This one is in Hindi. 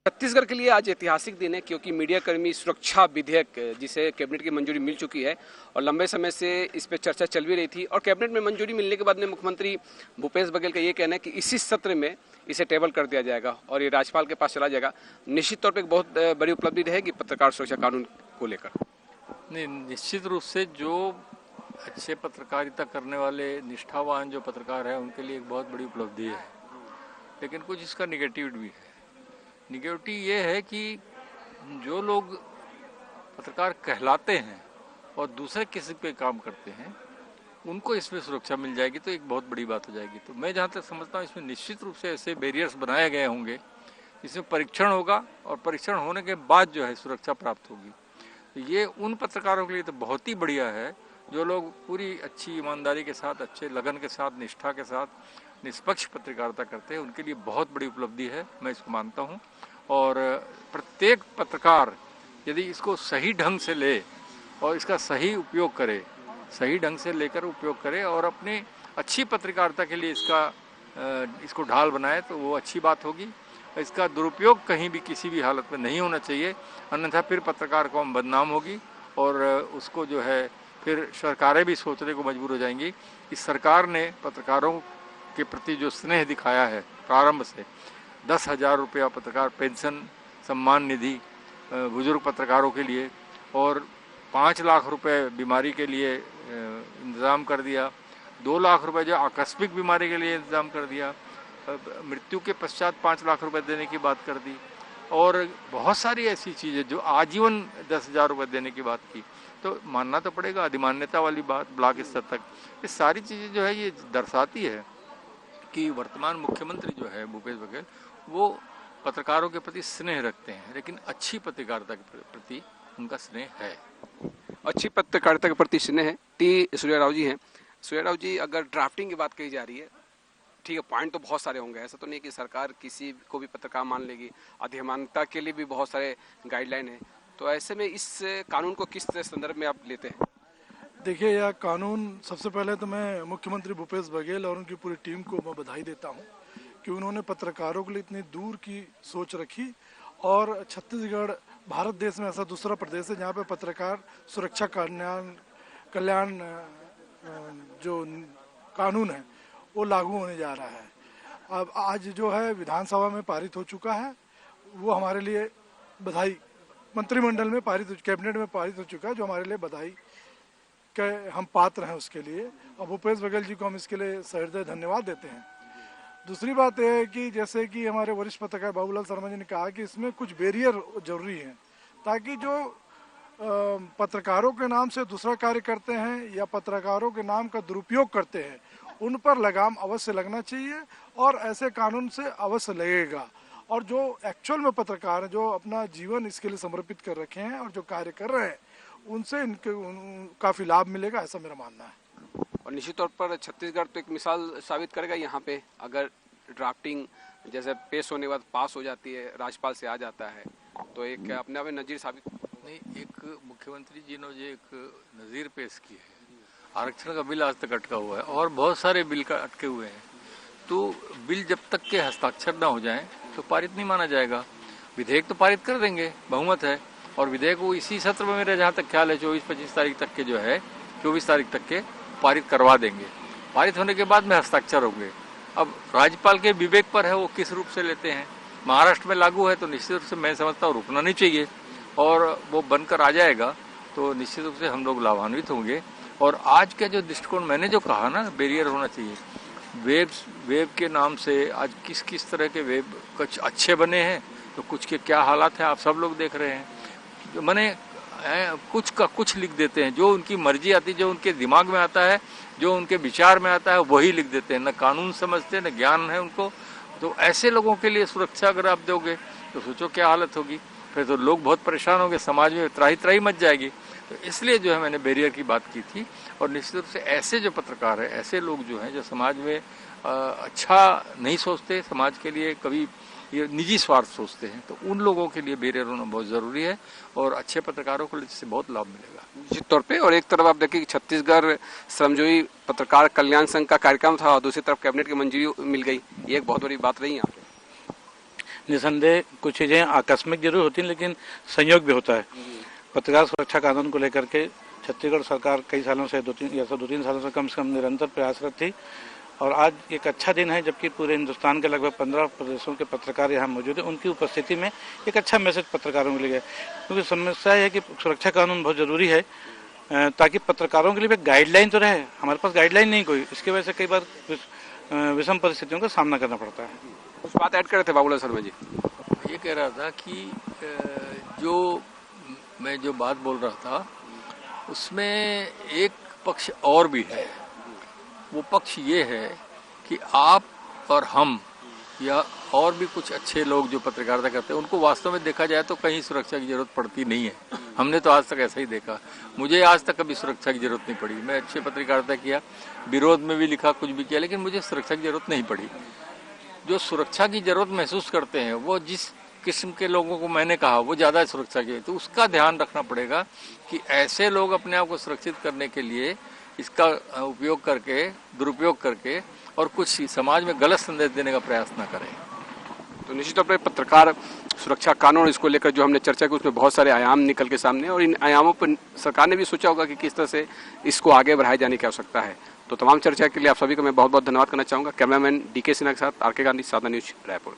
छत्तीसगढ़ के लिए आज ऐतिहासिक दिन है क्योंकि मीडिया कर्मी सुरक्षा विधेयक जिसे कैबिनेट की मंजूरी मिल चुकी है और लंबे समय से इस पर चर्चा चल भी रही थी और कैबिनेट में मंजूरी मिलने के बाद में मुख्यमंत्री भूपेश बघेल का ये कहना है कि इसी सत्र में इसे टेबल कर दिया जाएगा और ये राज्यपाल के पास चला जाएगा। निश्चित तौर पर एक बहुत बड़ी उपलब्धि रहेगी पत्रकार सुरक्षा कानून को लेकर। नहीं, निश्चित रूप से जो अच्छे पत्रकारिता करने वाले निष्ठावान जो पत्रकार हैं उनके लिए एक बहुत बड़ी उपलब्धि है, लेकिन कुछ इसका निगेटिव भी है। निगेटिव ये है कि जो लोग पत्रकार कहलाते हैं और दूसरे किसी पे काम करते हैं उनको इसमें सुरक्षा मिल जाएगी तो एक बहुत बड़ी बात हो जाएगी। तो मैं जहाँ तक समझता हूँ इसमें निश्चित रूप से ऐसे बैरियर्स बनाए गए होंगे, इसमें परीक्षण होगा और परीक्षण होने के बाद जो है सुरक्षा प्राप्त होगी। तो ये उन पत्रकारों के लिए तो बहुत ही बढ़िया है जो लोग पूरी अच्छी ईमानदारी के साथ, अच्छे लगन के साथ, निष्ठा के साथ निष्पक्ष पत्रकारिता करते हैं, उनके लिए बहुत बड़ी उपलब्धि है, मैं इसको मानता हूँ। और प्रत्येक पत्रकार यदि इसको सही ढंग से ले और इसका सही उपयोग करे, सही ढंग से लेकर उपयोग करे और अपनी अच्छी पत्रकारिता के लिए इसको ढाल बनाए तो वो अच्छी बात होगी। इसका दुरुपयोग कहीं भी किसी भी हालत में नहीं होना चाहिए, अन्यथा फिर पत्रकार कौम बदनाम होगी और उसको जो है फिर सरकारें भी सोचने को मजबूर हो जाएंगी। इस सरकार ने पत्रकारों के प्रति जो स्नेह दिखाया है प्रारंभ से, 10,000 रुपया पत्रकार पेंशन सम्मान निधि बुजुर्ग पत्रकारों के लिए और 5 लाख रुपए बीमारी के लिए इंतज़ाम कर दिया, 2 लाख रुपए जो आकस्मिक बीमारी के लिए इंतज़ाम कर दिया, मृत्यु के पश्चात 5 लाख रुपए देने की बात कर दी और बहुत सारी ऐसी चीज़ें जो आजीवन 10,000 रुपये देने की बात की। तो मानना तो पड़ेगा, अधिमान्यता वाली बात ब्लॉक स्तर तक, ये सारी चीज़ें जो है ये दर्शाती है कि वर्तमान मुख्यमंत्री जो है भूपेश बघेल वो पत्रकारों के प्रति स्नेह रखते हैं, लेकिन अच्छी पत्रकारिता के प्रति उनका स्नेह है। अच्छी पत्रकारिता के प्रति स्नेह है। टी सूर्या राव जी हैं। सूर्या राव जी, अगर ड्राफ्टिंग की बात कही जा रही है, ठीक है, पॉइंट तो बहुत सारे होंगे, ऐसा तो नहीं कि सरकार किसी को भी पत्रकार मान लेगी, अधिमानता के लिए भी बहुत सारे गाइडलाइन है। तो ऐसे में इस कानून को किस संदर्भ में आप लेते हैं? देखिए, यह कानून, सबसे पहले तो मैं मुख्यमंत्री भूपेश बघेल और उनकी पूरी टीम को मैं बधाई देता हूं कि उन्होंने पत्रकारों के लिए इतनी दूर की सोच रखी और छत्तीसगढ़ भारत देश में ऐसा दूसरा प्रदेश है जहां पे पत्रकार सुरक्षा कल्याण जो कानून है वो लागू होने जा रहा है। अब आज जो है विधानसभा में पारित हो चुका है, वो हमारे लिए बधाई, मंत्रिमंडल में पारित, कैबिनेट में पारित हो चुका है, जो हमारे लिए बधाई के हम पात्र हैं उसके लिए, और भूपेश बघेल जी को हम इसके लिए सहृदय धन्यवाद देते हैं। दूसरी बात यह है कि जैसे कि हमारे वरिष्ठ पत्रकार बाबूलाल शर्मा जी ने कहा कि इसमें कुछ बैरियर जरूरी हैं ताकि जो पत्रकारों के नाम से दूसरा कार्य करते हैं या पत्रकारों के नाम का दुरुपयोग करते हैं उन पर लगाम अवश्य लगना चाहिए और ऐसे कानून से अवश्य लगेगा। और जो एक्चुअल में पत्रकार हैं, जो अपना जीवन इसके लिए समर्पित कर रखे हैं और जो कार्य कर रहे हैं, उनसे इनके काफ़ी लाभ मिलेगा, ऐसा मेरा मानना है। और निश्चित तौर पर छत्तीसगढ़ तो एक मिसाल साबित करेगा यहाँ पे, अगर ड्राफ्टिंग जैसे पेश होने के बाद पास हो जाती है, राज्यपाल से आ जाता है, तो एक अपने आप में नज़ीर साबित नहीं। एक मुख्यमंत्री जी ने एक नज़ीर पेश की है, आरक्षण का बिल आज तक अटका हुआ है और बहुत सारे बिल का अटके हुए हैं, तो बिल जब तक के हस्ताक्षर ना हो जाएं तो पारित नहीं माना जाएगा। विधेयक तो पारित कर देंगे, बहुमत है, और विधेयक वो इसी सत्र में मेरा जहाँ तक ख्याल है 24-25 तारीख तक के जो है 24 तारीख तक के पारित करवा देंगे। पारित होने के बाद में हस्ताक्षर होंगे। अब राज्यपाल के विवेक पर है वो किस रूप से लेते हैं। महाराष्ट्र में लागू है तो निश्चित रूप से मैं समझता हूँ रुकना नहीं चाहिए और वो बनकर आ जाएगा तो निश्चित रूप से हम लोग लाभान्वित होंगे। और आज का जो दृष्टिकोण मैंने जो कहा ना, बैरियर होना चाहिए, वेब के नाम से आज किस किस तरह के वेब कुछ अच्छे बने हैं तो कुछ के क्या हालात हैं आप सब लोग देख रहे हैं। मैंने कुछ का कुछ लिख देते हैं, जो उनकी मर्जी आती, जो उनके दिमाग में आता है, जो उनके विचार में आता है वही लिख देते हैं, न कानून समझते न ज्ञान है उनको। तो ऐसे लोगों के लिए सुरक्षा अगर आप दोगे तो सोचो क्या हालत होगी, फिर तो लोग बहुत परेशान होंगे, समाज में त्राही मच जाएगी। तो इसलिए जो है मैंने बैरियर की बात की थी। और निश्चित रूप से ऐसे जो पत्रकार हैं, ऐसे लोग जो हैं जो समाज में अच्छा नहीं सोचते, समाज के लिए कभी ये निजी स्वार्थ सोचते हैं, तो उन लोगों के लिए बैरियर होना बहुत ज़रूरी है और अच्छे पत्रकारों को इससे बहुत लाभ मिलेगा निश्चित तौर पे। और एक तरफ आप देखिए कि छत्तीसगढ़ श्रमजीवी पत्रकार कल्याण संघ का कार्यक्रम था और दूसरी तरफ कैबिनेट की मंजूरी मिल गई, ये एक बहुत बड़ी बात रही यहाँ पे। निसंदेह कुछ चीज़ें आकस्मिक जरूर होती हैं, लेकिन संयोग भी होता है। पत्रकार सुरक्षा कानून को लेकर के छत्तीसगढ़ सरकार कई सालों से दो तीन सालों से कम निरंतर प्रयासरत थी, और आज एक अच्छा दिन है जबकि पूरे हिंदुस्तान के लगभग 15 प्रदेशों के पत्रकार यहाँ मौजूद हैं। उनकी उपस्थिति में एक अच्छा मैसेज पत्रकारों के लिए गया, क्योंकि समस्या है कि सुरक्षा कानून बहुत ज़रूरी है ताकि पत्रकारों के लिए भी गाइडलाइन तो रहे। हमारे पास गाइडलाइन नहीं कोई, इसकी वजह से कई बार विषम परिस्थितियों का सामना करना पड़ता है। कुछ बात ऐड कर रहे थे बाबूलाल शर्मा जी। ये कह रहा था कि मैं जो बात बोल रहा था उसमें एक पक्ष और भी है। वो पक्ष ये है कि आप और हम या और भी कुछ अच्छे लोग जो पत्रकारिता करते हैं उनको वास्तव में देखा जाए तो कहीं सुरक्षा की जरूरत पड़ती नहीं है। हमने तो आज तक ऐसा ही देखा, मुझे आज तक कभी सुरक्षा की जरूरत नहीं पड़ी। मैं अच्छे पत्रकारिता किया, विरोध में भी लिखा, कुछ भी किया, लेकिन मुझे सुरक्षा की जरूरत नहीं पड़ी। जो सुरक्षा की जरूरत महसूस करते हैं वो जिस किस्म के लोगों को मैंने कहा वो ज़्यादा सुरक्षा की है, तो उसका ध्यान रखना पड़ेगा कि ऐसे लोग अपने आप को सुरक्षित करने के लिए इसका उपयोग करके, दुरुपयोग करके और कुछ समाज में गलत संदेश देने का प्रयास न करें। तो निश्चित तौर पर पत्रकार सुरक्षा कानून इसको लेकर जो हमने चर्चा की उसमें बहुत सारे आयाम निकल के सामने, और इन आयामों पर सरकार ने भी सोचा होगा कि किस तरह से इसको आगे बढ़ाए जाने की आवश्यकता है। तो तमाम चर्चा के लिए आप सभी को मैं बहुत बहुत धन्यवाद करना चाहूँगा। कैमरामैन DK सिन्हा के साथ RK गांधी, साधना न्यूज, रायपुर।